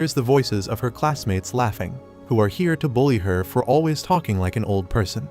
hears the voices of her classmates laughing, who are here to bully her for always talking like an old person.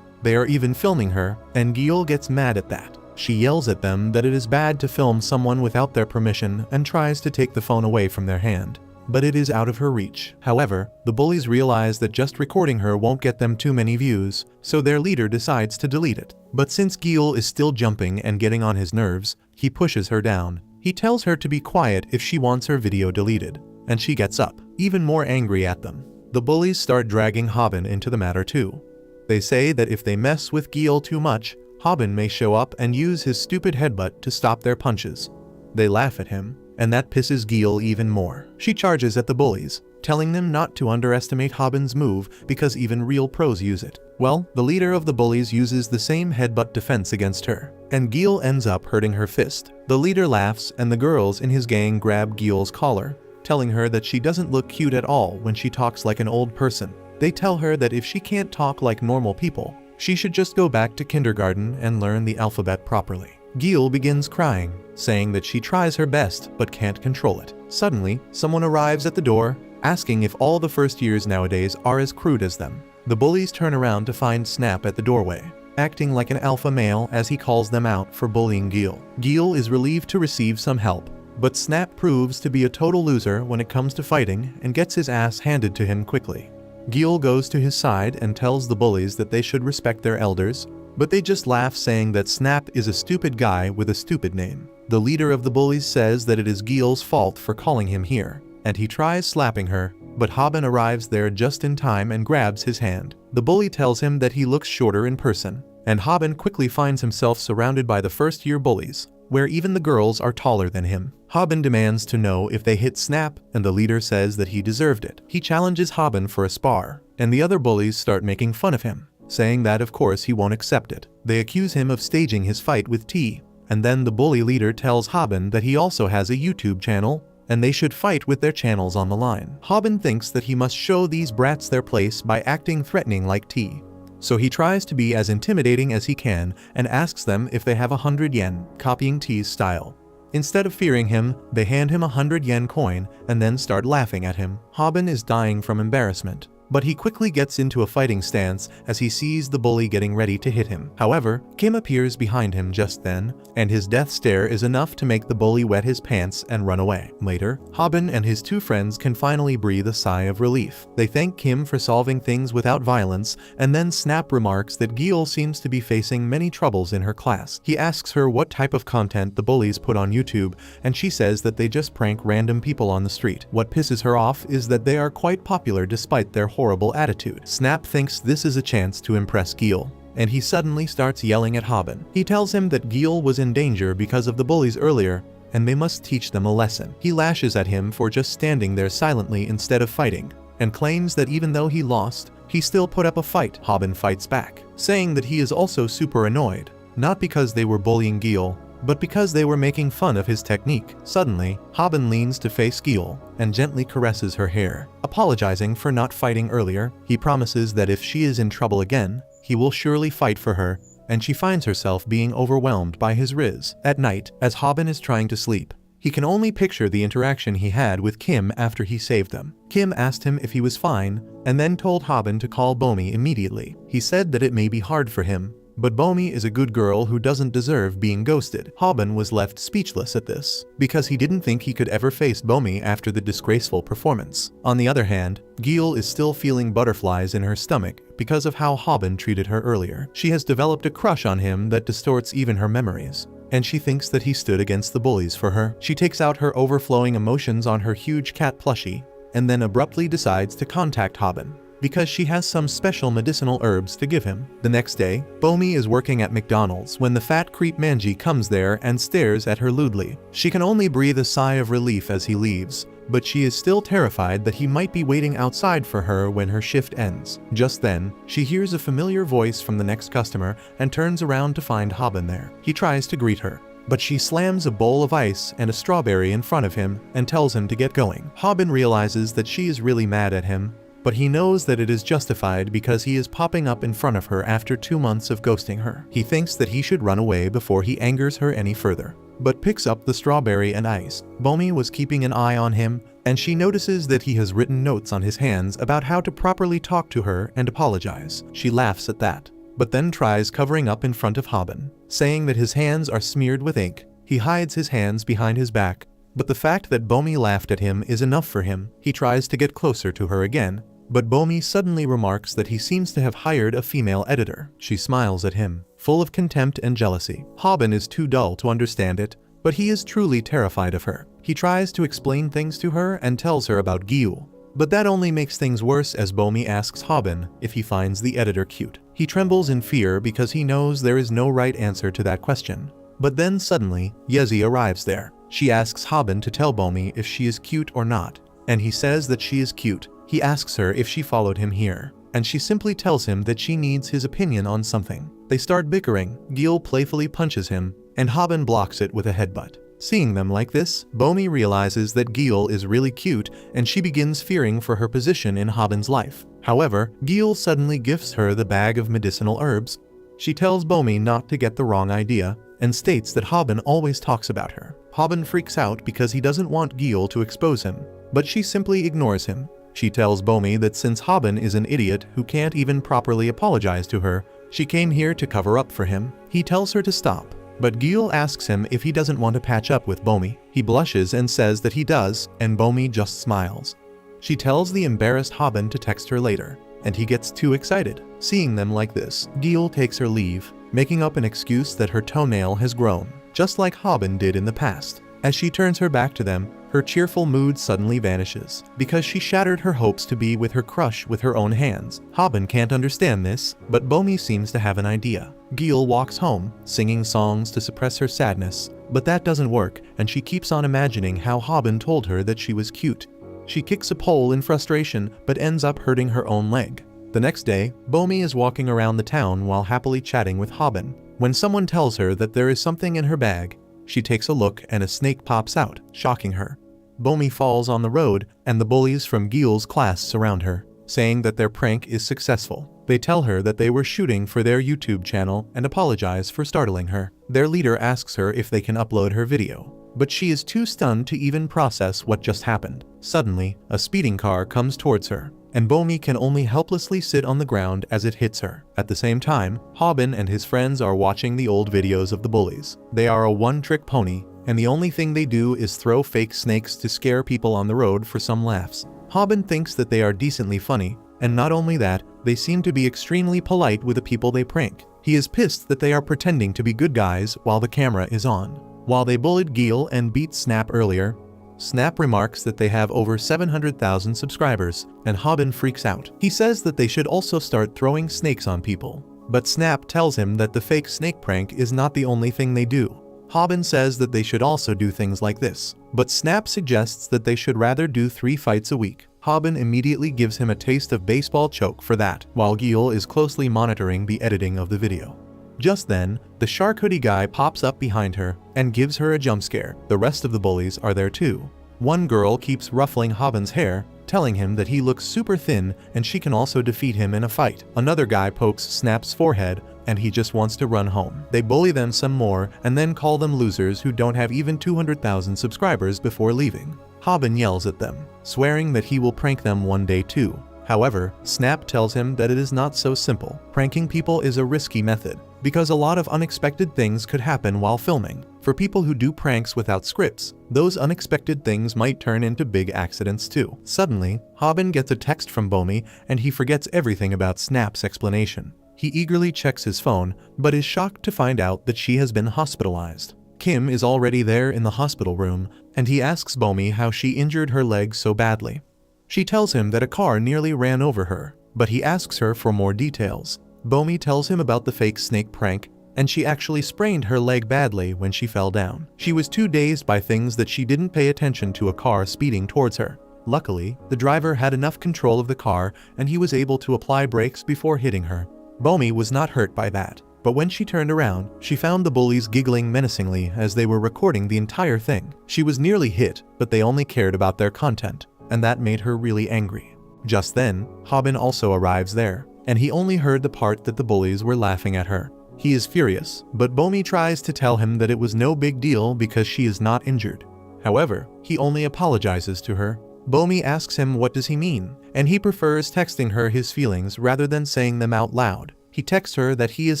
They are even filming her, and Gil gets mad at that. She yells at them that it is bad to film someone without their permission and tries to take the phone away from their hand. But it is out of her reach. However, the bullies realize that just recording her won't get them too many views, so their leader decides to delete it. But since Gil is still jumping and getting on his nerves, he pushes her down. He tells her to be quiet if she wants her video deleted, and she gets up, even more angry at them. The bullies start dragging Haben into the matter too. They say that if they mess with Gil too much, Haben may show up and use his stupid headbutt to stop their punches. They laugh at him, and that pisses Gil even more. She charges at the bullies, telling them not to underestimate Haben's move because even real pros use it. Well, the leader of the bullies uses the same headbutt defense against her, and Gil ends up hurting her fist. The leader laughs and the girls in his gang grab Gil's collar, telling her that she doesn't look cute at all when she talks like an old person. They tell her that if she can't talk like normal people, she should just go back to kindergarten and learn the alphabet properly. Gil begins crying, saying that she tries her best but can't control it. Suddenly, someone arrives at the door, asking if all the first years nowadays are as crude as them. The bullies turn around to find Snap at the doorway, acting like an alpha male as he calls them out for bullying Gil. Gil is relieved to receive some help, but Snap proves to be a total loser when it comes to fighting and gets his ass handed to him quickly. Gil goes to his side and tells the bullies that they should respect their elders, but they just laugh, saying that Snap is a stupid guy with a stupid name. The leader of the bullies says that it is Gil's fault for calling him here, and he tries slapping her, but Haben arrives there just in time and grabs his hand. The bully tells him that he looks shorter in person, and Haben quickly finds himself surrounded by the first-year bullies, where even the girls are taller than him. Haben demands to know if they hit Snap, and the leader says that he deserved it. He challenges Haben for a spar, and the other bullies start making fun of him, saying that of course he won't accept it. They accuse him of staging his fight with T, and then the bully leader tells Haben that he also has a YouTube channel, and they should fight with their channels on the line. Haben thinks that he must show these brats their place by acting threatening like T. So he tries to be as intimidating as he can and asks them if they have 100 yen, copying T's style. Instead of fearing him, they hand him a 100 yen coin and then start laughing at him. Haben is dying from embarrassment, but he quickly gets into a fighting stance as he sees the bully getting ready to hit him. However, Kim appears behind him just then, and his death stare is enough to make the bully wet his pants and run away. Later, Haben and his two friends can finally breathe a sigh of relief. They thank Kim for solving things without violence, and then Snap remarks that Gil seems to be facing many troubles in her class. He asks her what type of content the bullies put on YouTube, and she says that they just prank random people on the street. What pisses her off is that they are quite popular despite their horrible attitude. Snap thinks this is a chance to impress Gil, and he suddenly starts yelling at Haben. He tells him that Gil was in danger because of the bullies earlier, and they must teach them a lesson. He lashes at him for just standing there silently instead of fighting, and claims that even though he lost, he still put up a fight. Haben fights back, saying that he is also super annoyed, not because they were bullying Gil, but because they were making fun of his technique. Suddenly, Haben leans to face Gil and gently caresses her hair. Apologizing for not fighting earlier, he promises that if she is in trouble again, he will surely fight for her, and she finds herself being overwhelmed by his riz. At night, as Haben is trying to sleep, he can only picture the interaction he had with Kim after he saved them. Kim asked him if he was fine, and then told Haben to call Bomi immediately. He said that it may be hard for him, but Bomi is a good girl who doesn't deserve being ghosted. Haben was left speechless at this, because he didn't think he could ever face Bomi after the disgraceful performance. On the other hand, Gil is still feeling butterflies in her stomach because of how Haben treated her earlier. She has developed a crush on him that distorts even her memories, and she thinks that he stood against the bullies for her. She takes out her overflowing emotions on her huge cat plushie, and then abruptly decides to contact Haben, because she has some special medicinal herbs to give him. The next day, Bomi is working at McDonald's when the fat creep Manji comes there and stares at her lewdly. She can only breathe a sigh of relief as he leaves, but she is still terrified that he might be waiting outside for her when her shift ends. Just then, she hears a familiar voice from the next customer and turns around to find Haben there. He tries to greet her, but she slams a bowl of ice and a strawberry in front of him and tells him to get going. Haben realizes that she is really mad at him, but he knows that it is justified because he is popping up in front of her after 2 months of ghosting her. He thinks that he should run away before he angers her any further, but picks up the strawberry and ice. Bomi was keeping an eye on him, and she notices that he has written notes on his hands about how to properly talk to her and apologize. She laughs at that, but then tries covering up in front of Haben, saying that his hands are smeared with ink. He hides his hands behind his back, but the fact that Bomi laughed at him is enough for him. He tries to get closer to her again, but Bomi suddenly remarks that he seems to have hired a female editor. She smiles at him, full of contempt and jealousy. Haben is too dull to understand it, but he is truly terrified of her. He tries to explain things to her and tells her about Gil, but that only makes things worse as Bomi asks Haben if he finds the editor cute. He trembles in fear because he knows there is no right answer to that question. But then suddenly, Yezi arrives there. She asks Haben to tell Bomi if she is cute or not, and he says that she is cute. He asks her if she followed him here, and she simply tells him that she needs his opinion on something. They start bickering. Gil playfully punches him, and Haben blocks it with a headbutt. Seeing them like this, Bomi realizes that Gil is really cute, and she begins fearing for her position in Haben's life. However, Gil suddenly gifts her the bag of medicinal herbs. She tells Bomi not to get the wrong idea, and states that Haben always talks about her. Haben freaks out because he doesn't want Gil to expose him, but she simply ignores him. She tells Bomi that since Haben is an idiot who can't even properly apologize to her, she came here to cover up for him. He tells her to stop, but Gil asks him if he doesn't want to patch up with Bomi. He blushes and says that he does, and Bomi just smiles. She tells the embarrassed Haben to text her later, and he gets too excited. Seeing them like this, Gil takes her leave, making up an excuse that her toenail has grown, just like Haben did in the past. As she turns her back to them, her cheerful mood suddenly vanishes, because she shattered her hopes to be with her crush with her own hands. Haben can't understand this, but Bomi seems to have an idea. Gil walks home, singing songs to suppress her sadness, but that doesn't work, and she keeps on imagining how Haben told her that she was cute. She kicks a pole in frustration, but ends up hurting her own leg. The next day, Bomi is walking around the town while happily chatting with Haben, when someone tells her that there is something in her bag. She takes a look and a snake pops out, shocking her. Bomi falls on the road, and the bullies from Gil's class surround her, saying that their prank is successful. They tell her that they were shooting for their YouTube channel and apologize for startling her. Their leader asks her if they can upload her video, but she is too stunned to even process what just happened. Suddenly, a speeding car comes towards her, and Bomi can only helplessly sit on the ground as it hits her. At the same time, Haben and his friends are watching the old videos of the bullies. They are a one-trick pony, and the only thing they do is throw fake snakes to scare people on the road for some laughs. Haben thinks that they are decently funny, and not only that, they seem to be extremely polite with the people they prank. He is pissed that they are pretending to be good guys while the camera is on. While they bullied Gil and beat Snap earlier, Snap remarks that they have over 700,000 subscribers, and Haben freaks out. He says that they should also start throwing snakes on people, but Snap tells him that the fake snake prank is not the only thing they do. Haben says that they should also do things like this, but Snap suggests that they should rather do 3 fights a week. Haben immediately gives him a taste of baseball choke for that, while Gil is closely monitoring the editing of the video. Just then, the shark hoodie guy pops up behind her and gives her a jump scare. The rest of the bullies are there too. One girl keeps ruffling Haben's hair, telling him that he looks super thin and she can also defeat him in a fight. Another guy pokes Snap's forehead and he just wants to run home. They bully them some more and then call them losers who don't have even 200,000 subscribers before leaving. Haben yells at them, swearing that he will prank them one day too. However, Snap tells him that it is not so simple. Pranking people is a risky method, because a lot of unexpected things could happen while filming. For people who do pranks without scripts, those unexpected things might turn into big accidents too. Suddenly, Haben gets a text from Bomi and he forgets everything about Snap's explanation. He eagerly checks his phone, but is shocked to find out that she has been hospitalized. Kim is already there in the hospital room, and he asks Bomi how she injured her leg so badly. She tells him that a car nearly ran over her, but he asks her for more details. Bomi tells him about the fake snake prank, and she actually sprained her leg badly when she fell down. She was too dazed by things that she didn't pay attention to a car speeding towards her. Luckily, the driver had enough control of the car and he was able to apply brakes before hitting her. Bomi was not hurt by that, but when she turned around, she found the bullies giggling menacingly as they were recording the entire thing. She was nearly hit, but they only cared about their content, and that made her really angry. Just then, Haben also arrives there, and he only heard the part that the bullies were laughing at her. He is furious, but Bomi tries to tell him that it was no big deal because she is not injured. However, he only apologizes to her. Bomi asks him what does he mean, and he prefers texting her his feelings rather than saying them out loud. He texts her that he is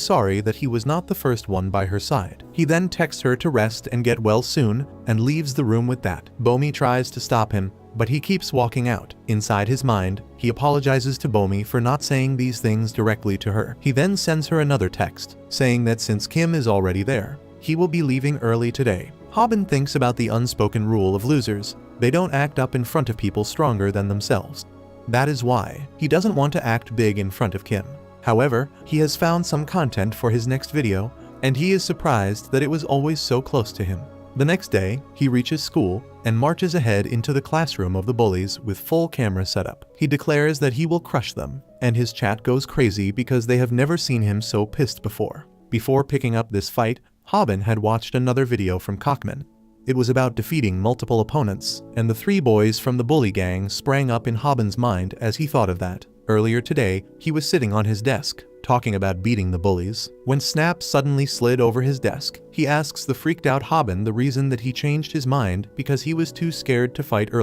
sorry that he was not the first one by her side. He then texts her to rest and get well soon, and leaves the room with that. Bomi tries to stop him, but he keeps walking out. Inside his mind, he apologizes to Bomi for not saying these things directly to her. He then sends her another text, saying that since Kim is already there, he will be leaving early today. Haben thinks about the unspoken rule of losers. They don't act up in front of people stronger than themselves. That is why he doesn't want to act big in front of Kim. However, he has found some content for his next video, and he is surprised that it was always so close to him. The next day, he reaches school and marches ahead into the classroom of the bullies with full camera setup. He declares that he will crush them, and his chat goes crazy because they have never seen him so pissed before. Before picking up this fight, Haben had watched another video from Cockman. It was about defeating multiple opponents, and the 3 boys from the bully gang sprang up in Haben's mind as he thought of that. Earlier today, he was sitting on his desk, talking about beating the bullies, when Snap suddenly slid over his desk. He asks the freaked out Haben the reason that he changed his mind because he was too scared to fight earlier.